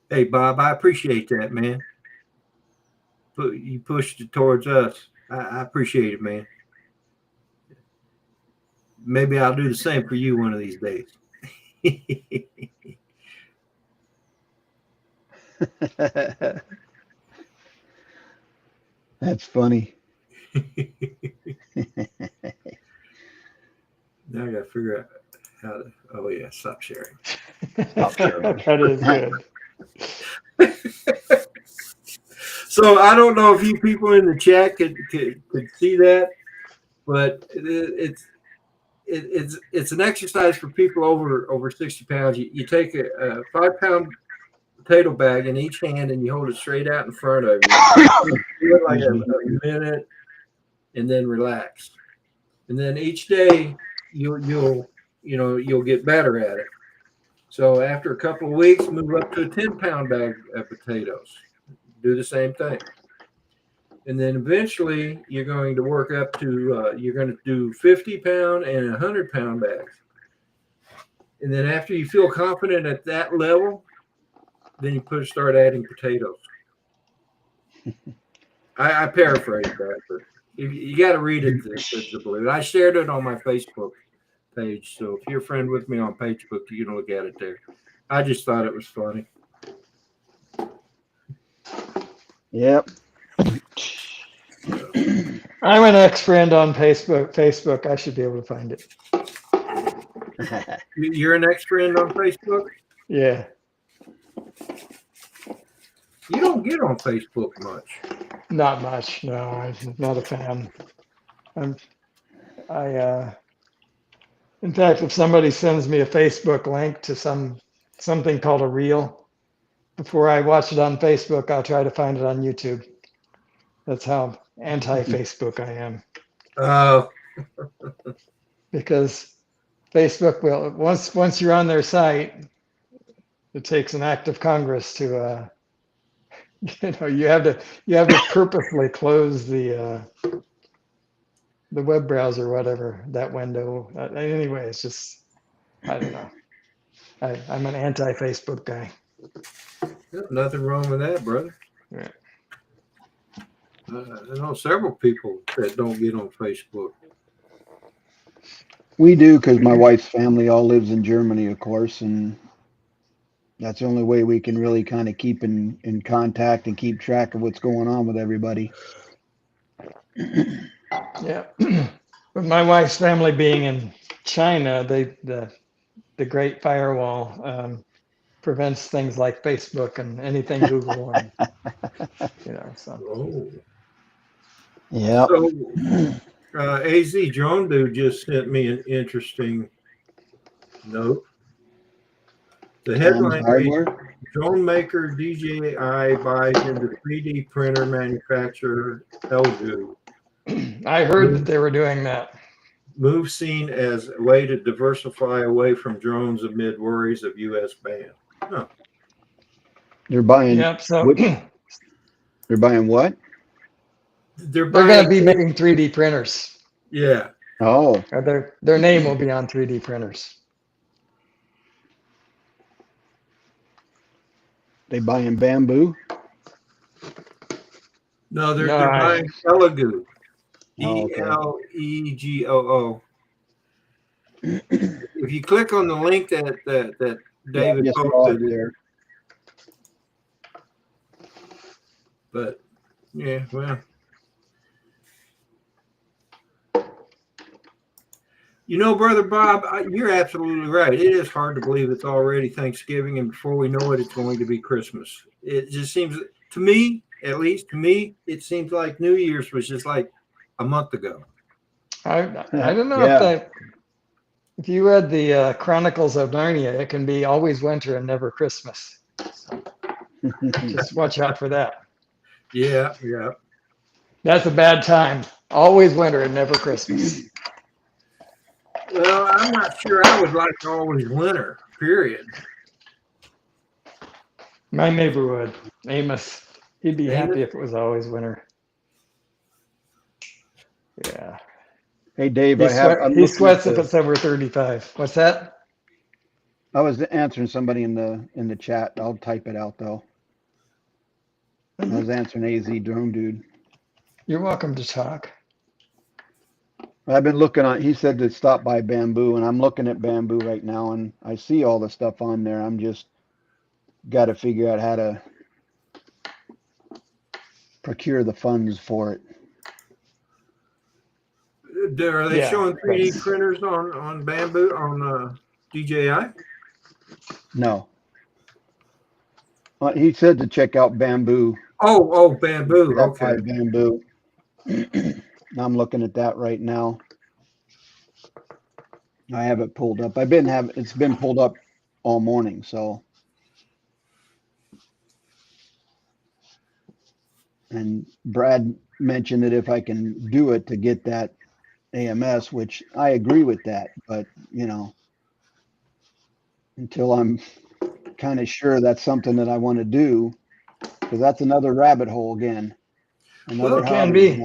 Hey, Bob, I appreciate that, man. You pushed it towards us. I appreciate it, man. Maybe I'll do the same for you one of these days.
That's funny.
Now I got to figure out how to. Oh yeah, stop sharing.
That is good.
So I don't know if you people in the chat could see that, but it's an exercise for people over 60 pounds. You take a 5-pound potato bag in each hand and you hold it straight out in front of you. Do it like a minute, and then relax. And then each day you'll get better at it. So after a couple of weeks, move up to a 10-pound bag of potatoes. Do the same thing. And then eventually you're going to work up to, you're going to do 50-pound and 100-pound bags. And then after you feel confident at that level, then you start adding potatoes. I paraphrase that, but you got to read it to believe it. I shared it on my Facebook page, so if you're a friend with me on Facebook, you can look at it there. I just thought it was funny.
Yep.
I'm an ex-friend on Facebook. I should be able to find it.
You're an ex-friend on Facebook?
Yeah.
You don't get on Facebook much.
Not much. No, I'm not a fan. In fact, if somebody sends me a Facebook link to something called a reel, before I watch it on Facebook, I'll try to find it on YouTube. That's how anti-Facebook I am.
Oh,
Because Facebook will, once you're on their site, it takes an act of Congress to you have to purposely close the web browser, whatever, that window. Anyway, it's just, I don't know. I'm an anti-Facebook guy.
nothing wrong with that, brother.
Yeah.
I know several people that don't get on Facebook.
We do, because my wife's family all lives in Germany, of course, and that's the only way we can really kind of keep in contact and keep track of what's going on with everybody.
Yeah. But my wife's family being in China, the Great Firewall prevents things like Facebook and anything Google, and, so.
Oh.
Yeah.
So, AZ Drone Dude just sent me an interesting note. The headline reads,
Hardware.
drone maker DJI buys into 3D printer manufacturer LG.
I heard that they were doing that.
Move seen as a way to diversify away from drones amid worries of U.S. ban. Huh.
They're buying.
Yep. So
What? They're buying what?
They're
they're going to
buying,
be making 3D printers.
yeah.
Oh,
Or their name will be on 3D printers.
they buying bamboo?
No, they're
No,
buying Elegoo.
Oh, okay.
ELEGOO. If you click on the link that David
just saw it
posted,
there.
but yeah, well, Brother Bob, you're absolutely right. It is hard to believe it's already Thanksgiving, and before we know it, it's going to be Christmas. It just seems, to me, at least to me, it seems like New Year's was just like a month ago.
I don't know if you read the Chronicles of Narnia, it can be always winter and never Christmas. So just watch out for that.
Yeah.
That's a bad time. Always winter and never Christmas.
Well, I'm not sure I would like always winter, period.
My neighbor would. Amos. He'd be
Amos?
happy if it was always winter. Yeah.
Hey, Dave,
He sweats if it's over 35. What's that?
I was answering somebody in the chat. I'll type it out though. I was answering AZ Drone Dude.
You're welcome to talk.
I've been looking on. He said to stop by Bamboo, and I'm looking at Bamboo right now, and I see all the stuff on there. I'm just got to figure out how to procure the funds for it.
Are they showing 3D printers on Bamboo on DJI?
No. He said to check out Bamboo.
Oh, Bamboo. Okay.
Bamboo. I'm looking at that right now. I have it pulled up. It's been pulled up all morning, so. And Brad mentioned that if I can do it to get that AMS, which I agree with that, but until I'm kind of sure that's something that I want to do, because that's another rabbit hole again.
Well, it can be.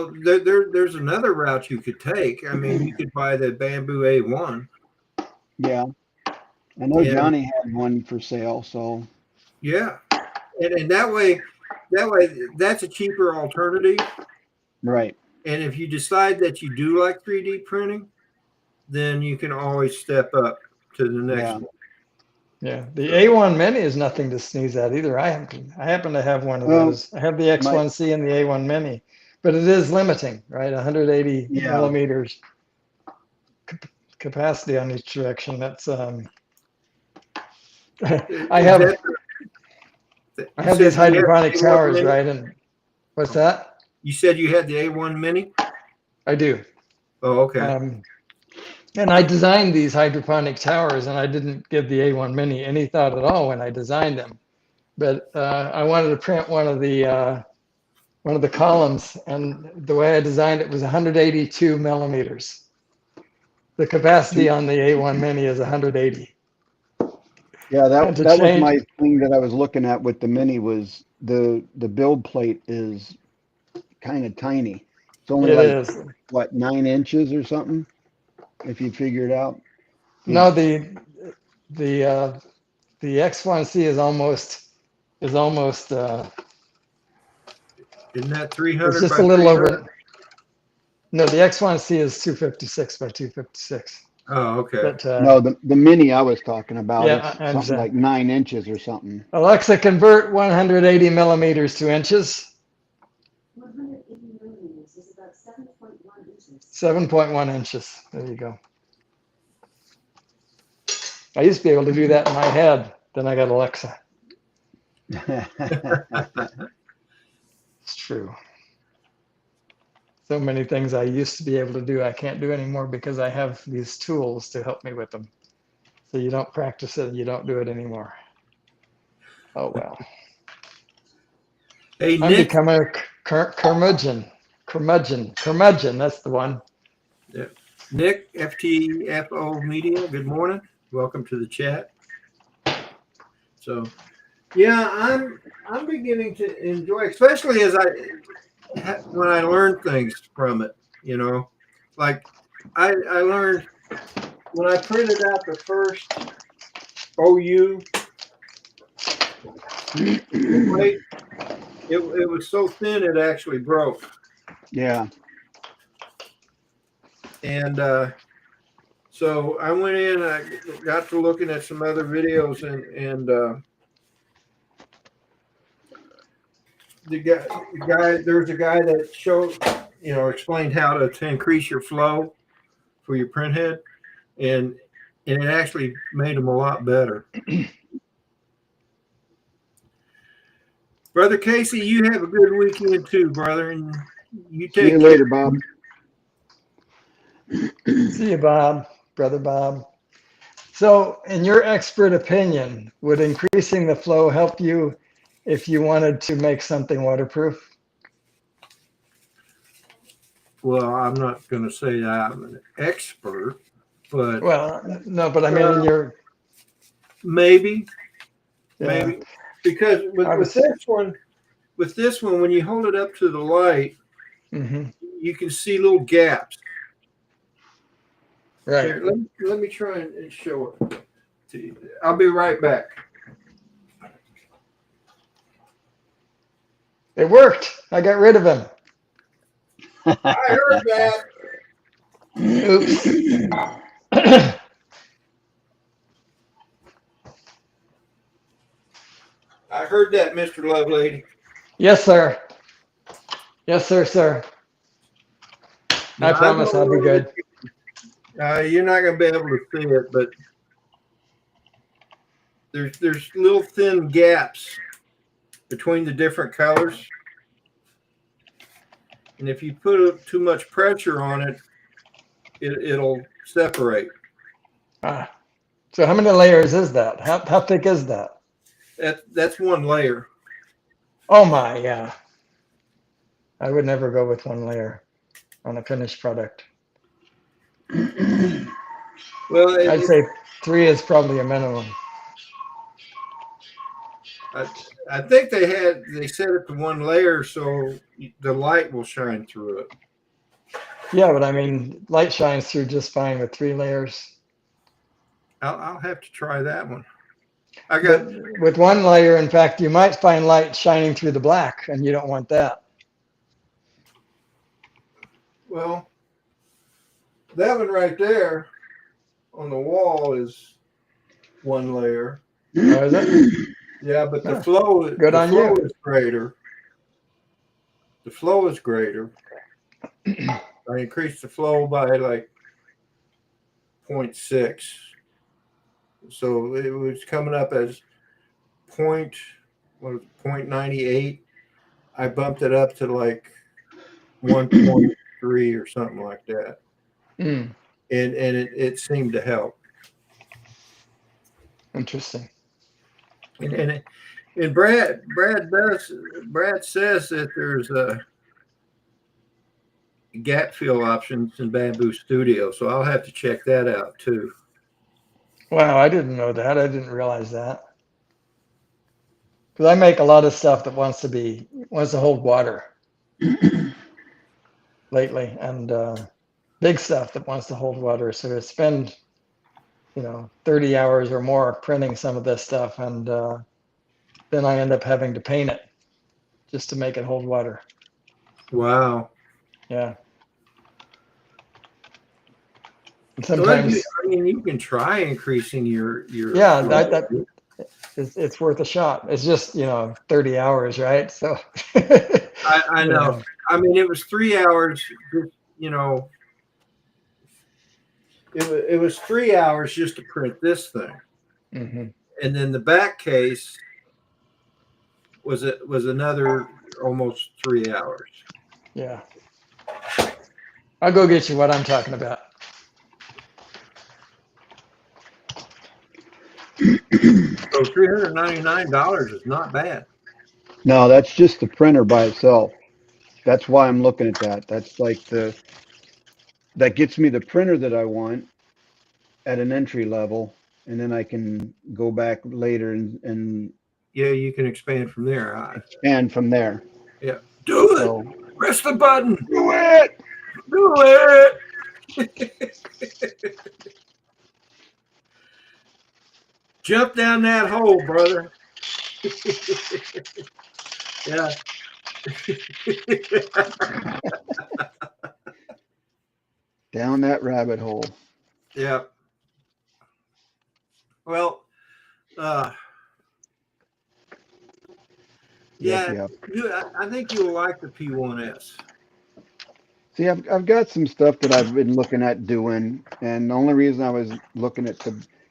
There's another route you could take. I mean, you could buy the Bamboo A1.
Yeah. I know Johnny had one for sale, so.
Yeah. and that way, that's a cheaper alternative.
Right.
And if you decide that you do like 3D printing, then you can always step up to the next
Yeah.
one.
Yeah, the A1 Mini is nothing to sneeze at either. I happen to have one of
Well,
those. I have the X1C and the A1 Mini, but it is limiting, right? 180
Yeah.
millimeters capacity on each direction. That's I have these hydroponic towers, right? And what's that?
You said you had the A1 Mini?
I do.
Oh, okay.
And I designed these hydroponic towers, and I didn't give the A1 Mini any thought at all when I designed them. But I wanted to print one of the columns, and the way I designed it was 182 millimeters. The capacity on the A1 Mini is 180.
Yeah,
And
that
to
was
change-
my thing that I was looking at with the Mini was the build plate is kind of tiny. It's only
It
like
is.
what, 9 inches or something, if you figure it out.
No, the X1C is almost
Isn't that 300
it's just
by
a little
300?
over. No, the X1C is 256 by 256.
Oh, okay.
But
No, the Mini I was talking about,
Yeah,
it's
I
something
understand.
like 9 inches or something.
Alexa, convert 180 millimeters to inches.
180 millimeters is about 7.1 inches.
7.1 inches. There you go. I used to be able to do that in my head. Then I got Alexa. It's true. So many things I used to be able to do, I can't do anymore because I have these tools to help me with them. So you don't practice it, you don't do it anymore. Oh well.
Hey,
I'm
Nick.
becoming a curmudgeon. Curmudgeon, that's the one.
Nick, FTFO Media, good morning. Welcome to the chat. So, yeah, I'm beginning to enjoy, especially when I learn things from it. You know, like I learned when I printed out the first OU plate, it was so thin it actually broke.
Yeah.
And so I went in, I got to looking at some other videos, and the guy, there's a guy that showed, explained how to increase your flow for your print head, and it actually made them a lot better. Brother Casey, you have a good weekend too, brother, and you
See
take
you later, Bob.
See you, Bob, brother Bob. So, in your expert opinion, would increasing the flow help you if you wanted to make something waterproof?
Well, I'm not going to say that I'm an expert, but
Well, no, but I mean, in your
maybe,
yeah.
because with this one, when you hold it up to the light,
Mm-hmm.
you can see little gaps.
Right.
Here, let me try and show it to you. I'll be right back.
It worked. I got rid of him.
I heard that.
Oops.
I heard that, Mr. Lovelady.
Yes, sir. Yes, sir.
Now,
I promise I'll be good.
You're not going to be able to see it, but there's little thin gaps between the different colors, and if you put too much pressure on it, it'll separate.
So how many layers is that? How thick is that?
That's one layer.
Oh my, yeah. I would never go with one layer on a finished product.
Well,
I'd say 3 is probably a minimum.
I think they set it to one layer so the light will shine through it.
Yeah, but I mean, light shines through just fine with 3 layers.
I'll have to try that one. I got,
But with one layer, in fact, you might find light shining through the black, and you don't want that.
well, that one right there on the wall is one layer.
Oh, is it?
Yeah, but the
Huh.
flow,
Good
the
on
flow
you.
is greater. The flow is greater. I increased the flow by like 0.6. So it was coming up as point, what was it, 0.98. I bumped it up to like 1.3 or something like that.
Mm,
And it seemed to help.
interesting.
And Brad says that there's a gap fill options in Bamboo Studio, so I'll have to check that out too.
Wow, I didn't know that. I didn't realize that. Because I make a lot of stuff that wants to hold water lately, and big stuff that wants to hold water. So to spend, 30 hours or more printing some of this stuff, and then I end up having to paint it just to make it hold water.
Wow.
Yeah. And
Well,
sometimes,
you can try increasing your
yeah, it's worth a shot. It's just, 30 hours, right? So,
I know. I mean, it was 3 hours. You know, it was 3 hours just to print this thing,
hmm
and then the back case was another almost 3 hours.
Yeah. I'll go get you what I'm talking about.
So $399 is not bad.
No, that's just the printer by itself. That's why I'm looking at that. That's like that gets me the printer that I want at an entry level, and then I can go back later and
Yeah, you can expand from there.
expand from there.
Yeah, do it.
So
Press the button.
do it.
Do it. Jump down that hole, brother. Yeah.
Down that rabbit hole.
Yeah. Well, yeah,
Yep.
I think you'll like the P1S.
See, I've got some stuff that I've been looking at doing, and the only reason I was looking at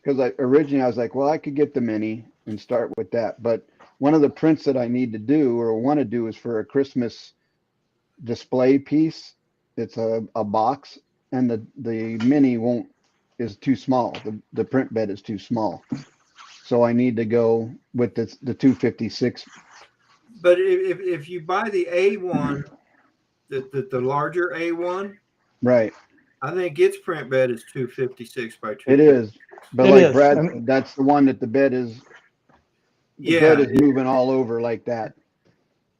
because originally I was like, well, I could get the mini and start with that, but one of the prints that I need to do or want to do is for a Christmas display piece. It's a box, and the mini is too small. The print bed is too small, so I need to go with the 256.
But if you buy the A1, the larger A1,
Right.
I think its print bed is 256 by
It
250.
is, but
It
like
is.
Brad
I
said,
mean,
that's the one that the bed is
Yeah,
moving all over like that.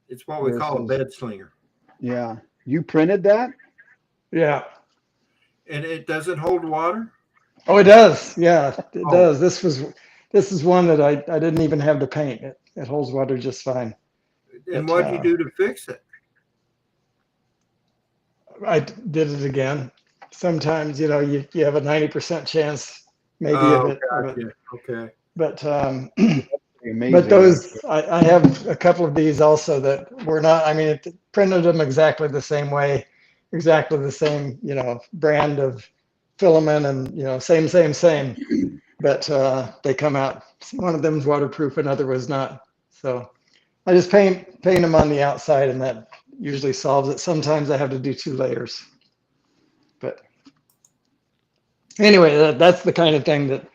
it's what we call a
Versus,
bed slinger,
yeah. You printed that?
yeah.
and it doesn't hold water.
Oh, it does. Yeah, it
Oh,
does. This is one that I didn't even have to paint. It holds water just fine.
and
But
what'd you do to fix it?
I did it again. Sometimes, you have a 90% chance maybe
Oh,
of it.
gotcha. Okay.
But but
Amazing.
those I have a couple of these also that were not. I mean, it printed them exactly the same way, exactly the same brand of filament, and same. But they come out. One of them's waterproof, another was not. So I just paint them on the outside, and that usually solves it. Sometimes I have to do 2 layers. But anyway, that's the kind of thing that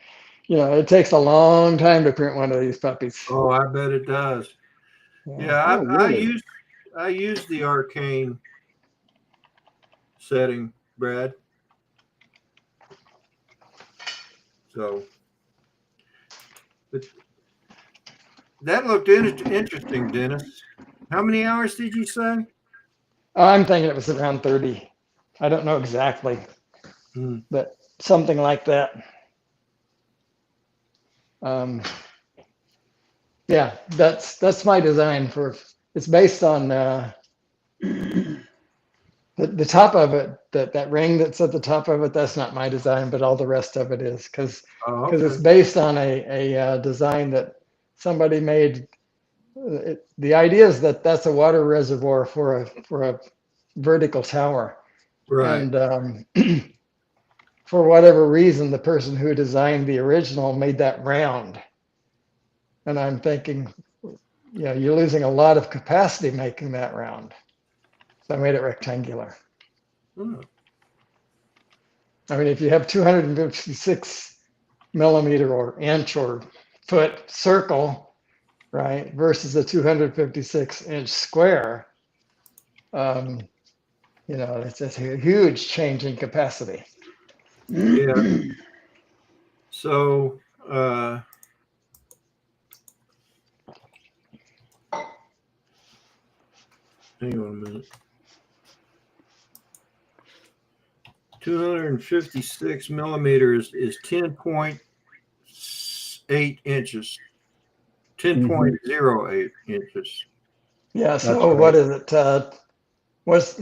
it takes a long time to print one of these puppies.
Oh, I bet it does.
Yeah.
Yeah,
Oh, really?
I use the arcane setting, Brad. So, but that looked interesting, Dennis. How many hours did you say?
I'm thinking it was around 30. I don't know exactly,
Hmm.
but something like that. Um, Yeah, that's my design for. It's based on the top of it. That ring that's at the top of it. That's not my design, but all the rest of it is because
Oh,
it's
okay.
based on a design that somebody made. The idea is that that's a water reservoir for a vertical tower,
Right.
and for whatever reason, the person who designed the original made that round. And I'm thinking, you're losing a lot of capacity making that round. So I made it rectangular.
Hmm.
I mean, if you have 256 millimeter or inch or foot circle, right, versus a 256-inch square, um, it's a huge change in capacity.
Yeah. So, hang on a minute. 256 millimeters is 10.8 inches. 10.08 inches.
Yeah.
That's
So
right.
what is it?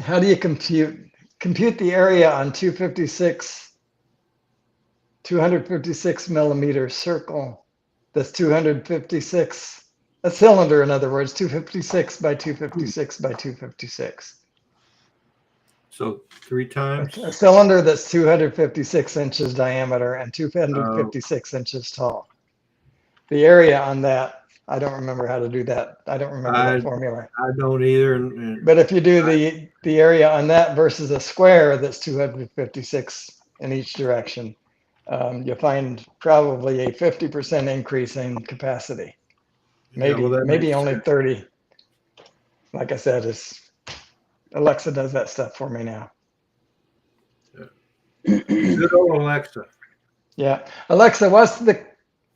How do you compute the area on 256 millimeter circle? That's 256, a cylinder, in other words, 256 by 256 by 256.
So 3 times.
A cylinder that's 256 inches diameter and
Uh,
256 inches tall. The area on that, I don't remember how to do that. I don't remember
I
that formula.
I don't either. And
But if you do the area on that versus a square that's 256 in each direction, you'll find probably a 50% increase in capacity.
yeah, well, that
Maybe
makes
only
sense.
30. Like I said, Alexa does that stuff for me now.
Good old Alexa.
Yeah. Alexa, what's the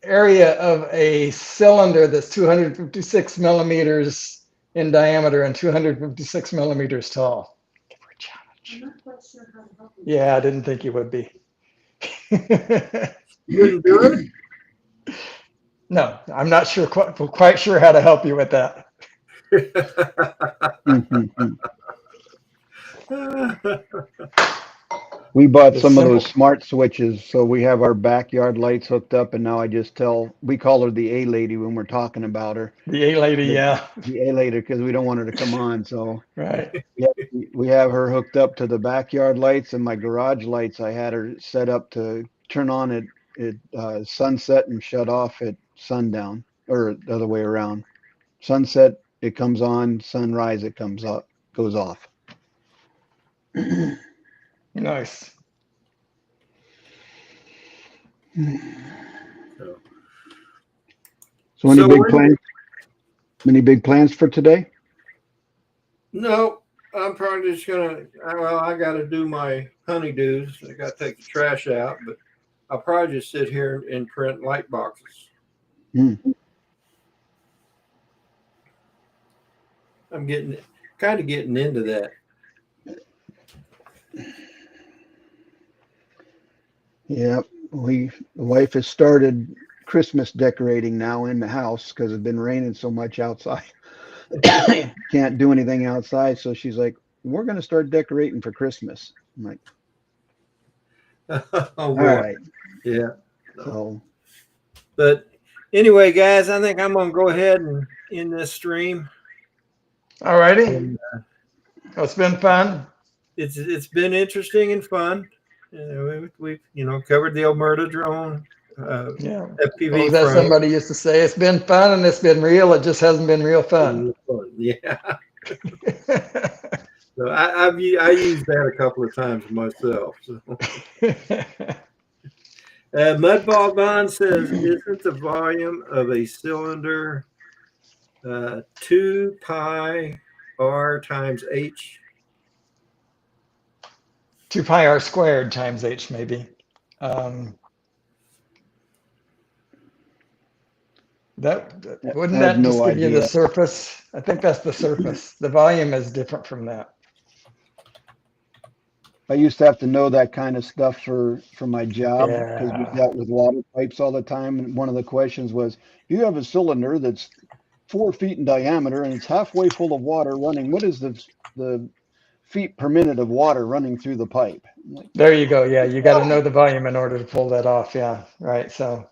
area of a cylinder that's 256 millimeters in diameter and 256 millimeters tall? Give her a challenge.
I'm not quite sure how to help you.
Yeah, I didn't think you would be.
You wouldn't do it?
No, I'm not quite sure how to help you with that.
We bought
The
some of those
simple,
smart switches, so we have our backyard lights hooked up, and now I just we call her the A lady when we're talking about her.
the A lady,
The,
yeah,
the A lady, because we don't want her to come on. So
right.
yeah, we have her hooked up to the backyard lights, and my garage lights I had her set up to turn on at sunset and shut off at sundown, or the other way around. Sunset it comes on, sunrise it goes off.
Nice.
So any
So
big plans? Any big plans for today?
no, I'm probably just gonna. Well, I got to do my honeydews. I got to take the trash out, but I'll probably just sit here and print light boxes.
Hmm.
I'm kind of getting into that.
Yeah, the wife has started Christmas decorating now in the house because it's been raining so much outside. Can't do anything outside, so she's like, "We're going to start decorating for Christmas." I'm like,
Oh
"All
boy,
right."
yeah.
So,
But anyway, guys, I think I'm gonna go ahead and end this stream.
All righty.
And
It's been fun.
it's been interesting and fun. We've covered the Alberta drone,
Yeah. What
FPV
was that
front.
somebody used to say? It's been fun and it's been real. It just hasn't been real fun.
Yeah. So I used that a couple of times myself. So. Mudball Bond says, isn't the volume of a cylinder 2 pi r times h?
2 pi r squared times h, maybe. Wouldn't
I have
that just
no
give you the
idea.
surface? I think that's the surface. The volume is different from that.
I used to have to know that kind of stuff for my job because we
Yeah.
dealt with water pipes all the time. And one of the questions was, you have a cylinder that's 4 feet in diameter and it's halfway full of water running. What is the feet per minute of water running through the pipe? I'm like,
There you go. Yeah, you got to know the volume in order to pull that off. Yeah, right. So,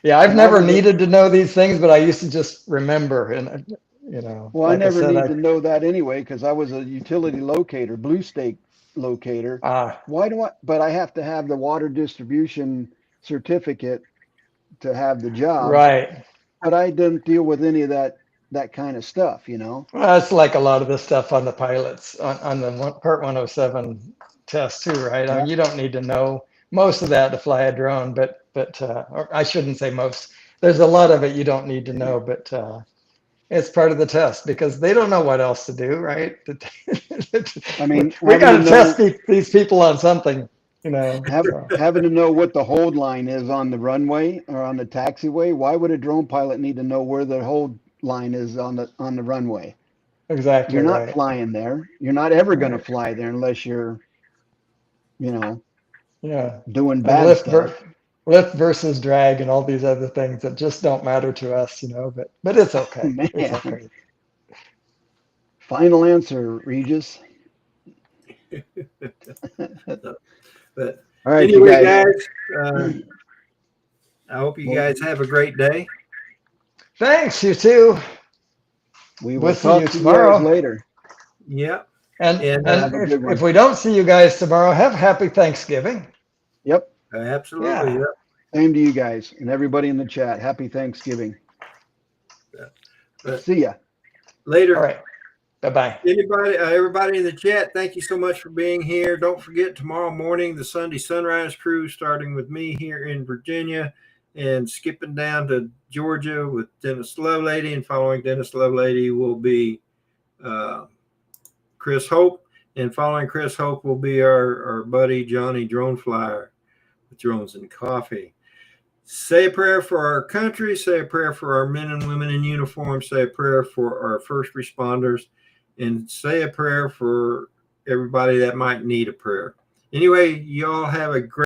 yeah, I've
and I
never
was a,
needed to know these things, but I used to just remember. And, you know,
well, I
like I
never
said,
need to know that anyway because I was a utility locator, blue stake locator. Why do I? But I have to have the water distribution certificate to have the job.
right.
But I didn't deal with any of that kind of stuff, you know.
Well, that's like a lot of the stuff on the pilots on the Part 107 test too, right? I
Yeah.
mean, you don't need to know most of that to fly a drone, but or I shouldn't say most. There's a lot of it you don't need to know, but it's part of the test because they don't know what else to do, right?
I mean,
We
having
got
to
to
know
test these people on something, you know. So.
having to know what the hold line is on the runway or on the taxiway. Why would a drone pilot need to know where the hold line is on the runway?
Exactly
You're not
right.
flying there. You're not ever going to
Right.
fly there unless you're, you know,
Yeah.
doing
And
bad stuff.
lift versus drag and all these other things that just don't matter to us, you know, but it's okay. It's
Man,
okay.
final answer, Regis.
But
All right, you
anyway,
guys.
guys, I hope you
Well,
guys have a great day.
Thanks, you too.
we
We'll
will
see you
talk to you guys
tomorrow.
later.
Yep.
And
And
Have a
and
good
if
one.
we don't see you guys tomorrow, have happy Thanksgiving.
Yep.
absolutely.
Yeah.
Yep.
Same to you guys and everybody in the chat. Happy Thanksgiving.
But
See ya.
later.
All right. Bye-bye.
Everybody in the chat, thank you so much for being here. Don't forget tomorrow morning, the Sunday Sunrise Crew, starting with me here in Virginia and skipping down to Georgia with Dennis Lovelady. And following Dennis Lovelady will be Chris Hope. And following Chris Hope will be our buddy Johnny Drone Flyer with Drones and Coffee. Say a prayer for our country. Say a prayer for our men and women in uniform. Say a prayer for our first responders. And say a prayer for everybody that might need a prayer. Anyway, you all have a great